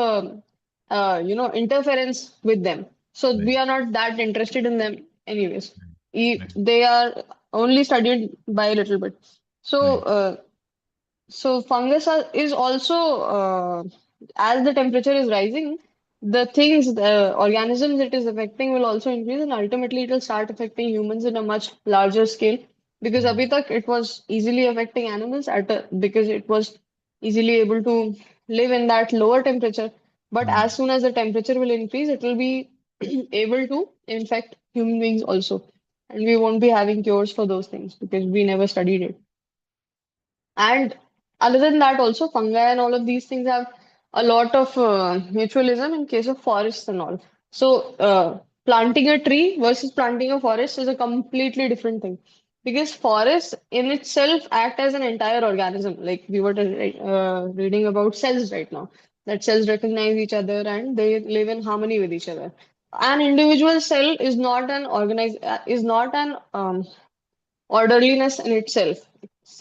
interference with them. So right, we are not that interested in them anyways. right, They are only studied by a little bit. So right, fungus is also, as the temperature is rising, the organisms it is affecting will also increase, and ultimately it will start affecting humans in a much larger scale. Because mm, abhi tak it was easily affecting animals because it was easily able to live in that lower temperature. But mm, as soon as the temperature will increase, it will be able to infect human beings also. And we won't be having cures for those things because we never studied it. And other than that, also fungi and all of these things have a lot of mutualism in case of forests and all. So planting a tree versus planting a forest is a completely different thing, because forests in itself act as an entire organism. Like we were reading about cells right now, that cells recognize each other and they live in harmony with each other. An individual cell is not an orderliness in itself.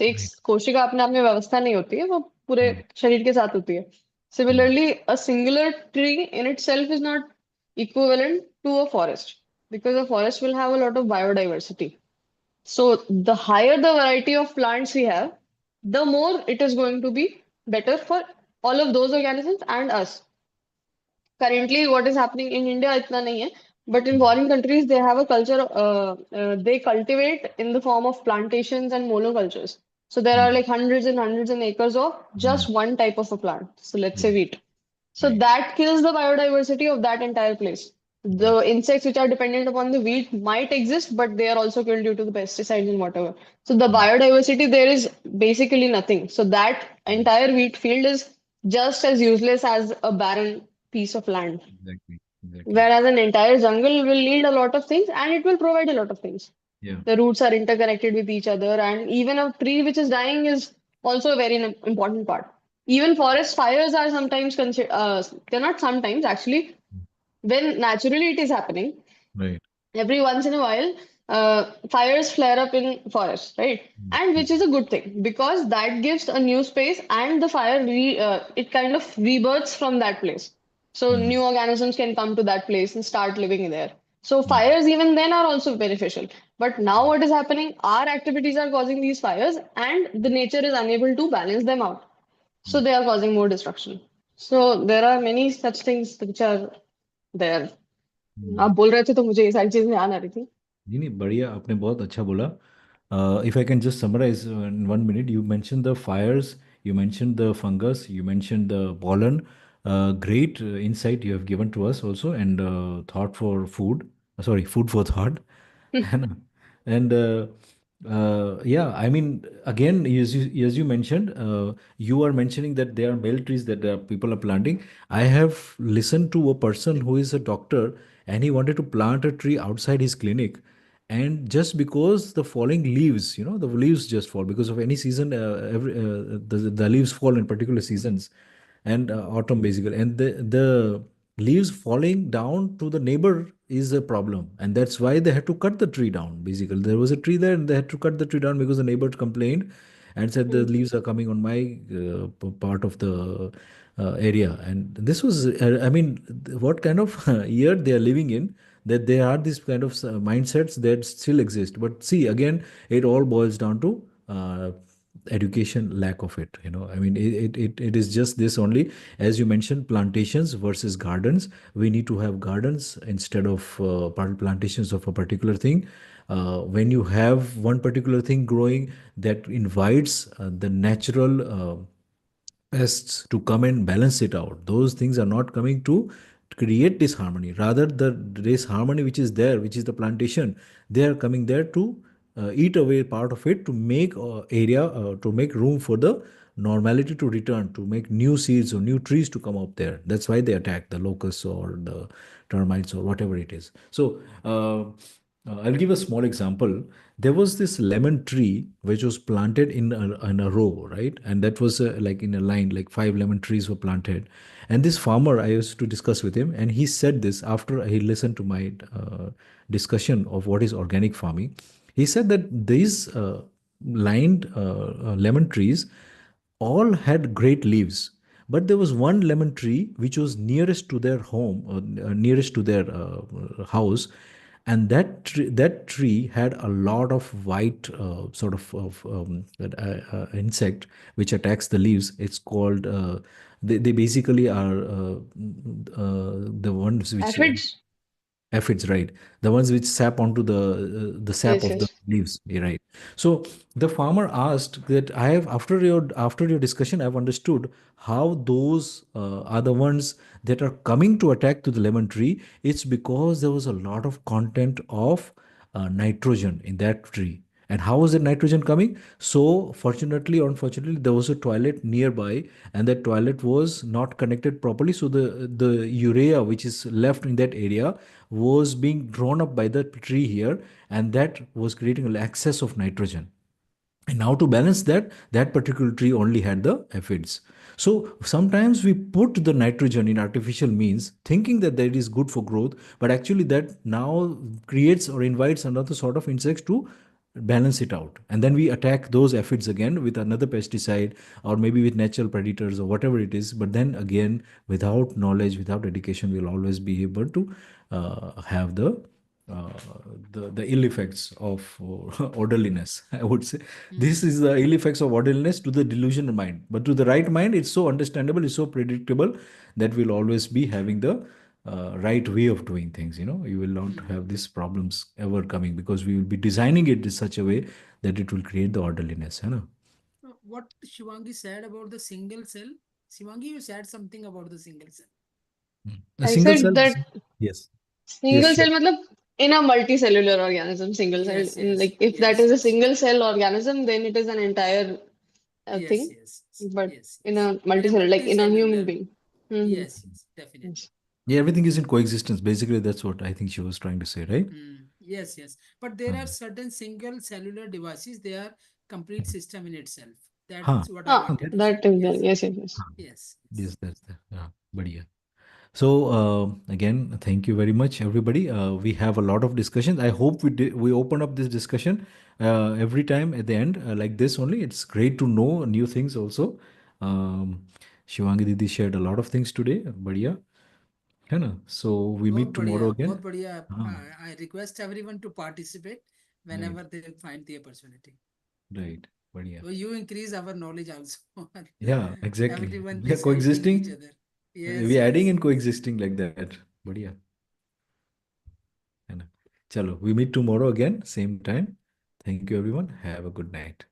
एक right, कोशिका अपने आप में व्यवस्था नहीं होती है, वो पूरे mm, शरीर के साथ होती है. mm, Similarly, a singular tree in itself is not equivalent to a forest, because a forest will have a lot of biodiversity. So the higher the variety of plants we have, the more it is going to be better for all of those organisms and us. Currently what is happening in India itna nahi hai, but in mm, foreign countries they have a culture, they cultivate in the form of plantations and monocultures. So there are mm, like hundreds and acres of mm, just one type of a plant. So let's say mm, wheat. So right, that kills the biodiversity of that entire place. The right, insects which are dependent upon the wheat might exist, but they are also killed due to the pesticides and whatever. So the mm, biodiversity there is basically nothing. So that right, entire wheat field is just as useless as a barren piece of land. exactly, exactly, Whereas an entire jungle will need a lot of things and it will provide a lot of things. yeah, The roots are interconnected with each other, and even a tree which is dying is also a very important part. Even forest fires are sometimes considered, they're not sometimes actually, when naturally it is happening, right, every once in a while, fires flare up in forests, right? mm, And mm, which is a good thing, because that gives a new space, and the it kind of rebirths from that place. So mm, new organisms can come to that place and start living there. So mm, fires even then are also beneficial. But now what is happening? Our activities are causing these fires, and the nature is unable to balance them out. So mm, they are causing more destruction. So there are many such things which are there. mm. आप बोल रहे थे तो मुझे ये सारी चीजें ध्यान आ रही थी. नहीं नहीं, बढ़िया, आपने बहुत अच्छा बोला. If I can just summarize in 1 minute, you mentioned the fires, you mentioned the fungus, you mentioned the pollen. Great insight you have given to us also, and thought for food. Sorry, food for thought. and and yeah, I mean, again, as you mentioned, you are mentioning that there are male trees that people are planting. I have listened to a person who is a doctor, and he wanted to plant a tree outside his clinic, and just because the falling leaves, the leaves just fall because of any season, the leaves fall in particular seasons, and autumn basically, and the leaves falling down to the neighbor is a problem, and that's why they had to cut the tree down. Basically, there was a tree there and they had to cut the tree down because the neighbor complained and said the leaves are coming on my part of the area. And this was, I mean, what kind of year they are living in, that there are these kind of mindsets that still exist. But see, again, it all boils down to education, lack of it. I mean, it is just this only. As you mentioned, plantations versus gardens. We need to have gardens instead of plantations of a particular thing. When you have one particular thing growing, that invites the natural pests to come and balance it out. Those things are not coming to create disharmony. Rather, the disharmony which is there, which is the plantation, they are coming there to. eat away part of it to make to make room for the normality to return, to make new seeds or new trees to come up there. That's why they attack the locusts or the termites or whatever it is. So I'll give a small example. There was this lemon tree which was planted in a row, right? And that was like in a line, like five lemon trees were planted. And this farmer, I used to discuss with him, and he said this after he listened to my discussion of what is organic farming. He said that these lined lemon trees all had great leaves, but there was one lemon tree which was nearest to their home, nearest to their house, and that tree had a lot of white insect which attacks the leaves. It's called they basically are the ones which Aphids? aphids, right? The ones which sap onto the sap Yes, of the yes. leaves, right? So the farmer asked that I have after your discussion, I've understood how those are the ones that are coming to attack to the lemon tree. It's because there was a lot of content of nitrogen in that tree. And how was that nitrogen coming? So, fortunately or unfortunately, there was a toilet nearby, and that toilet was not connected properly. So, the urea which is left in that area was being drawn up by the tree here, and that was creating an excess of nitrogen. And now to balance that, that particular tree only had the aphids. So sometimes we put the nitrogen in artificial means, thinking that that is good for growth, but actually that now creates or invites another sort of insects to balance it out. And then we attack those aphids again with another pesticide, or maybe with natural predators or whatever it is. But then again, without knowledge, without education, we'll always be able to have uh, the ill effects of orderliness. I would say this Hmm. is the ill effects of orderliness to the delusional mind, but to the right mind, it's so understandable, it's so predictable that we'll always be having the right way of doing things. You will not Hmm. have these problems ever coming because we will be designing it in such a way that it will create the orderliness. What Shivangi said about the single cell? Shivangi, you said something about the single cell. A I single said cell. that Yes. Yes, single sure. cell, matlab, in a multicellular organism, single cell, Yes, in yes, like if that yes, is a yes, single cell organism, then it is an entire yes, thing. yes, But yes, in yes. a In a multicellular, like in a human multicellular, being. Hmm. yes, yes, definitely. Yes. Yeah, everything is in coexistence. Basically, that's what I think she was trying to say, right? Yes, yes. But there are certain single cellular devices, they are complete system in itself. Huh. That's what I Ah, wanted to say. that is there. Yes, Yes, yes, yes. yes, yes. Yes, that's the बढ़िया. So again, thank you very much, everybody. We have a lot of discussions. I hope we open up this discussion every time at the end like this only. It's great to know new things also. Um, Shivangi Didi shared a lot of things today. बढ़िया, है ना? So we meet tomorrow बहुत again. बढ़िया. हाँ, I request everyone to participate right, whenever they find the opportunity. right, बढ़िया. So you increase our knowledge also. Yeah, exactly. Everyone We are is helping each coexisting. other. We Yes, are adding yes. and coexisting like that. बढ़िया, है ना? चलो, we meet tomorrow again, same time. Thank you, everyone. Have a good night.